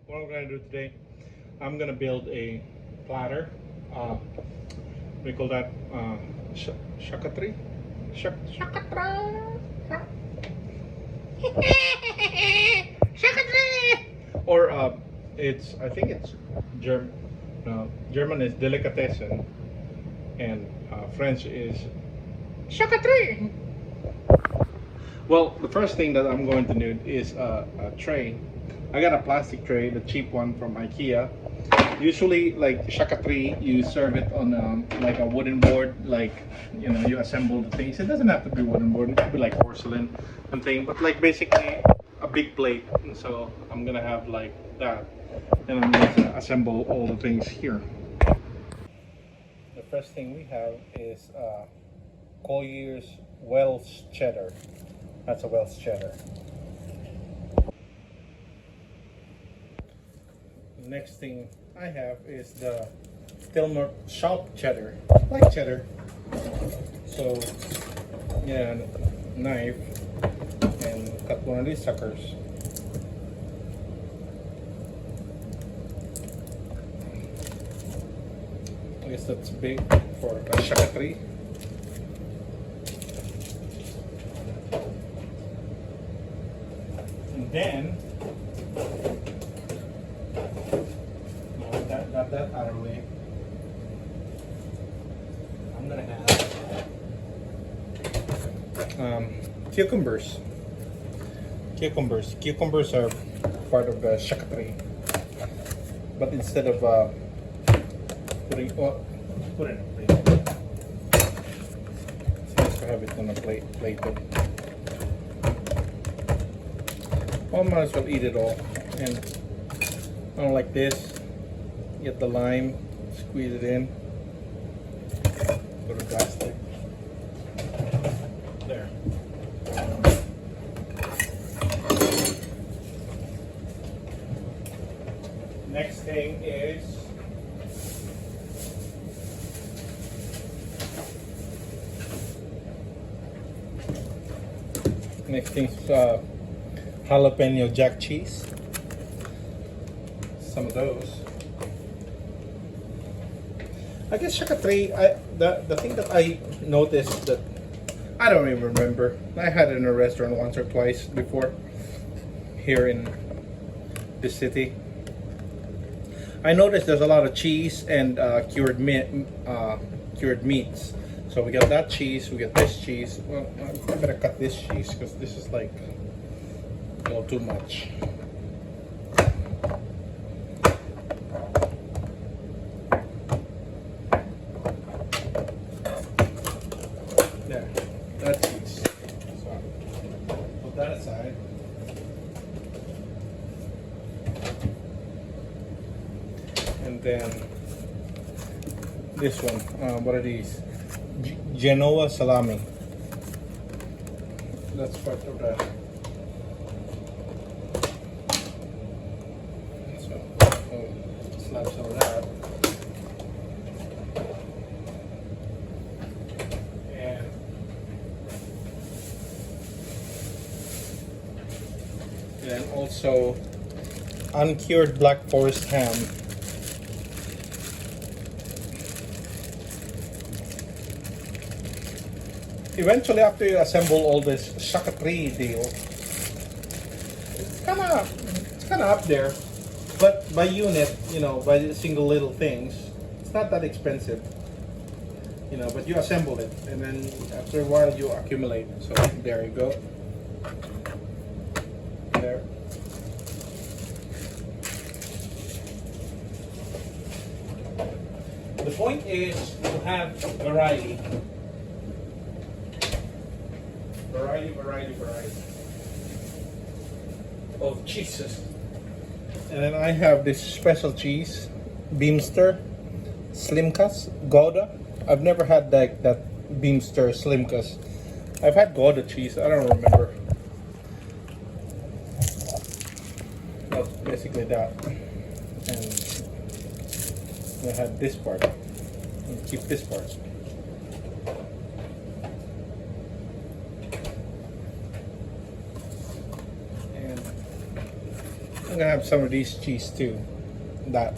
what I'm gonna do today, I'm gonna build a platter. We call that charcuterie. Charcuterie. Charcuterie. Or I think it's German. No, German is delicatessen, and French is charcuterie. Well, the first thing that I'm going to need is a tray. I got a plastic tray, the cheap one from IKEA. Usually, like charcuterie, you serve it on like a wooden board, like you assemble the things. It doesn't have to be wooden board; it could be like porcelain and thing. But like basically a big plate. And so I'm gonna have like that, and I'm gonna assemble all the things here. The first thing we have is Collier's Welsh cheddar. That's a Welsh cheddar. Next thing I have is the Tilmer shop cheddar, like cheddar. So yeah, knife and cut one of these suckers. I guess that's big for a charcuterie. And then got that out of the way. I'm gonna have cucumbers. Cucumbers are part of the charcuterie, but instead of put it in a plate. It's nice to have it on a plated. Well, might as well eat it all. And I don't like this. Get the lime, squeeze it in, put a plastic. There. Next thing is jalapeno jack cheese. Some of those. I guess charcuterie, the thing that I noticed that I don't even remember. I had it in a restaurant once or twice before here in this city. I noticed there's a lot of cheese and cured meats. So we got that cheese, we got this cheese. Well, I better cut this cheese because this is like a little too much. There, that cheese. So put that aside. And then this one, what are these? Genoa salami. That's part of that. So, slap some of that. And then also uncured Black Forest ham. Eventually, after you assemble all this charcuterie deal, it's kind of up there. But by unit, by single little things, it's not that expensive. But you assemble it, and then after a while, you accumulate. So there you go. There. The point is to have variety. Variety of cheeses. And then I have this special cheese, Beemster, Slimkas, Gouda. I've never had that Beemster Slimkas. I've had Gouda cheese, I don't remember. That's basically that. And I had this part. And keep this part. I'm gonna have some of these cheese too. That.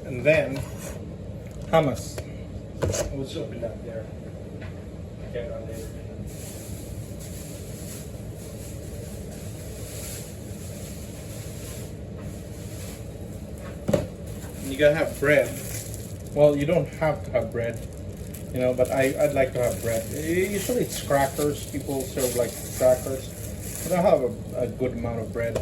And then hummus. We'll just open that there. Get it on later. You gotta have bread. Well, you don't have to have bread, you know, but I'd like to have bread. Usually it's crackers. People serve like crackers. But I have a good amount of bread.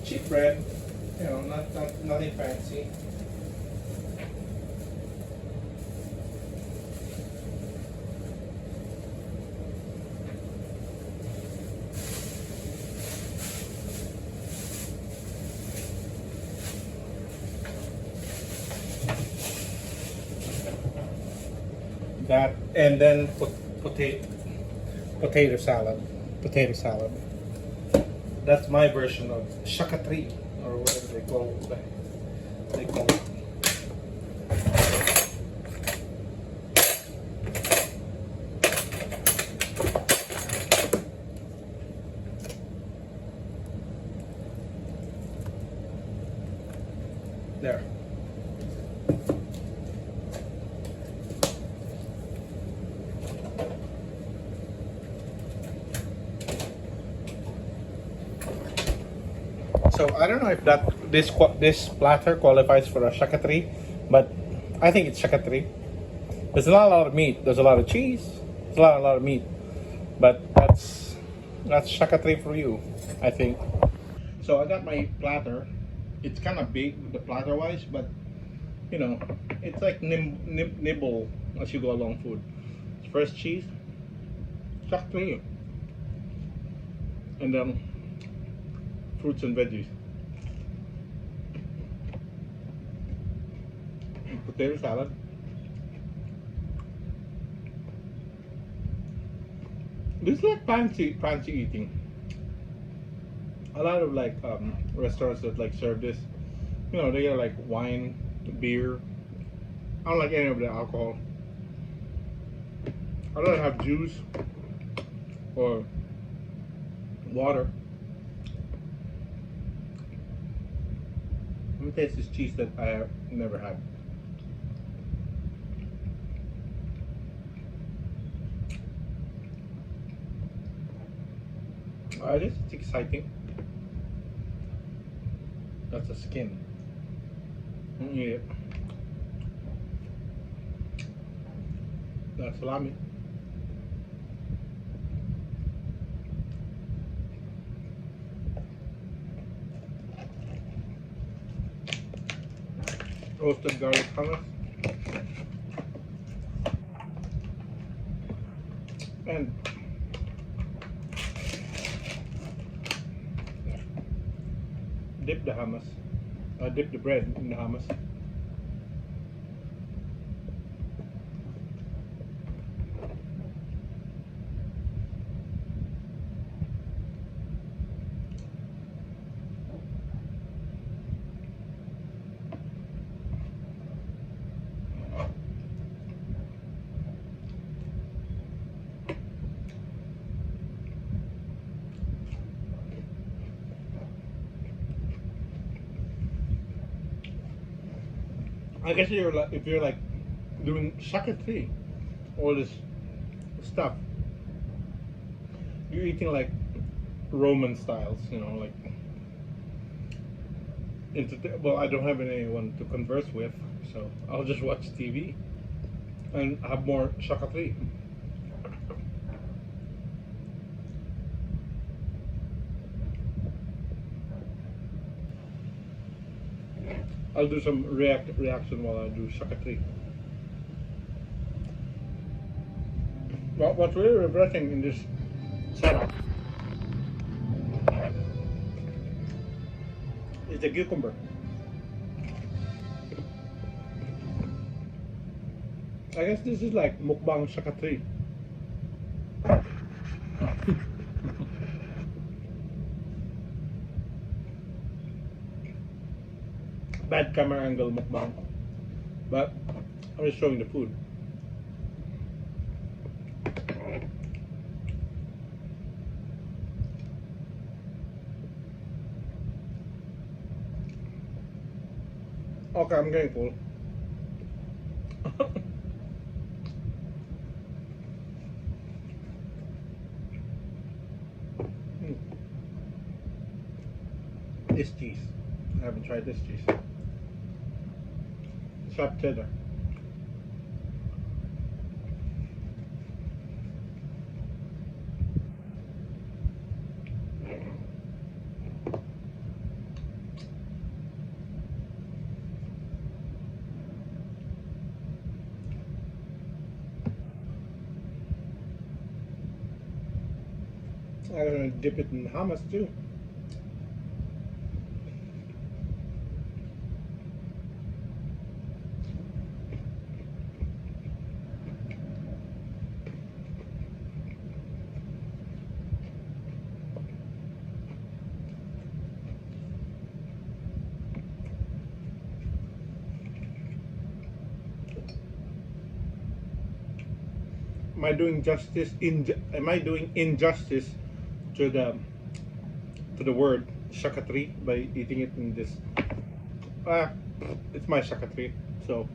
Cheap bread, you know, nothing fancy. That and then potato salad. Potato salad. That's my version of charcuterie, or whatever they call it. There. So I don't know if this platter qualifies for a charcuterie, but I think it's charcuterie. There's not a lot of meat. There's a lot of cheese. There's a lot of meat, but that's charcuterie for you, I think. So I got my platter. It's kind of big, the platter wise, but you know, it's like nibble as you go along food. First cheese, charcuterie, and then fruits and veggies. And potato salad. This is like fancy eating. A lot of like restaurants that like serve this, you know, they get like wine, beer. I don't like any of the alcohol. I don't have juice or water. Let me taste this cheese that I have never had. I guess it's exciting. That's the skin. Yeah. That's salami. Roasted garlic hummus. And dip the hummus. Dip the bread in the hummus. I guess if you're like doing charcuterie, all this stuff, you're eating like Roman styles, you know, like well, I don't have anyone to converse with, so I'll just watch TV and have more charcuterie. I'll do some reaction while I do charcuterie. But what's really refreshing in this setup is the cucumber. I guess this is like mukbang charcuterie. Bad camera angle mukbang, but I'm just showing the food. Okay, I'm getting full. This cheese, I haven't tried this cheese. Sharp cheddar. I'm gonna dip it in hummus too. Am I doing justice am I doing injustice to the word charcuterie by eating it in this? It's my charcuterie, so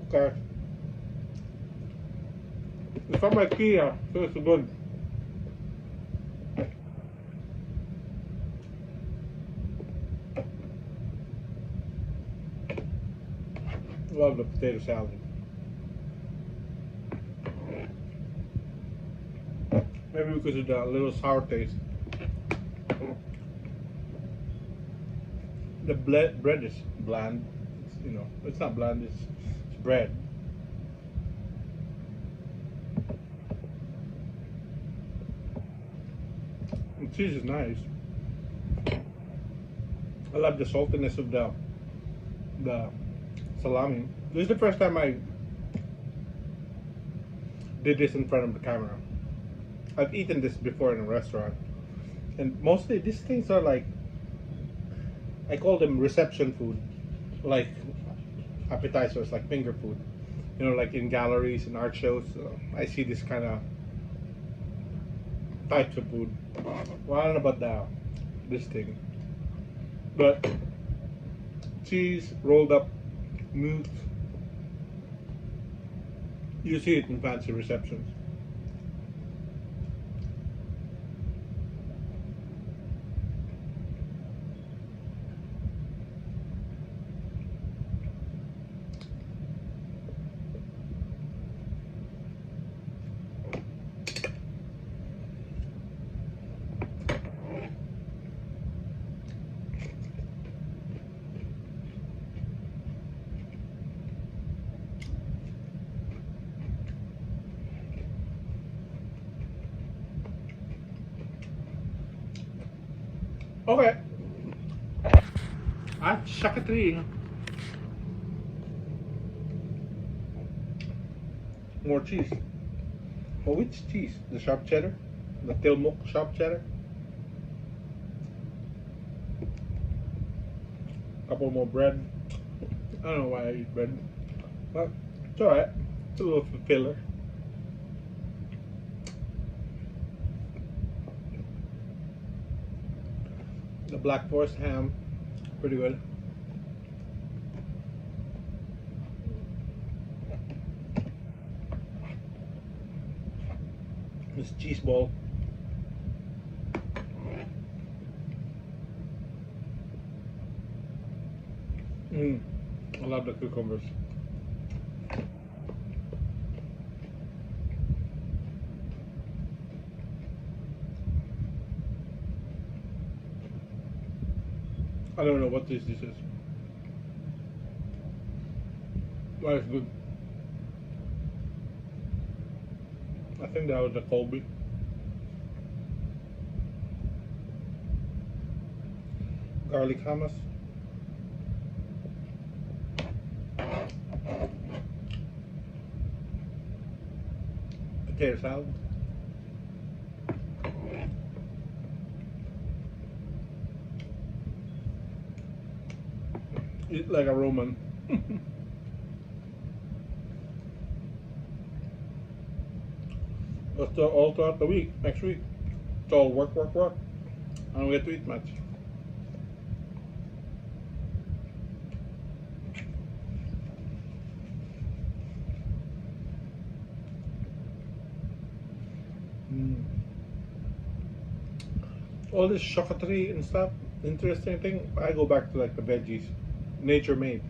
okay. It's from IKEA, so it's good. Love the potato salad. Maybe because of the little sour taste. The bread is bland. It's, you know, it's not bland. It's bread. The cheese is nice. I love the saltiness of the salami. This is the first time I did this in front of the camera. I've eaten this before in a restaurant, and mostly these things are like, I call them reception food, like appetizers, like finger food. You know, like in galleries and art shows, I see this kind of types of food. Well, I don't know about this thing, but cheese rolled up meat. You see it in fancy receptions. Okay. Charcuterie. More cheese. Oh, which cheese? The sharp cheddar? The Tillamook sharp cheddar? Couple more bread. I don't know why I eat bread, but it's alright. It's a little filler. The Black Forest ham, pretty good. This cheese ball. I love the cucumbers. I don't know what this is. But it's good. I think that was a Colby. Garlic hummus. Potato salad. Eat like a Roman. That's all throughout the week, next week. It's all work, work, work. I don't get to eat much. All this charcuterie and stuff, interesting thing, I go back to like the veggies, nature made.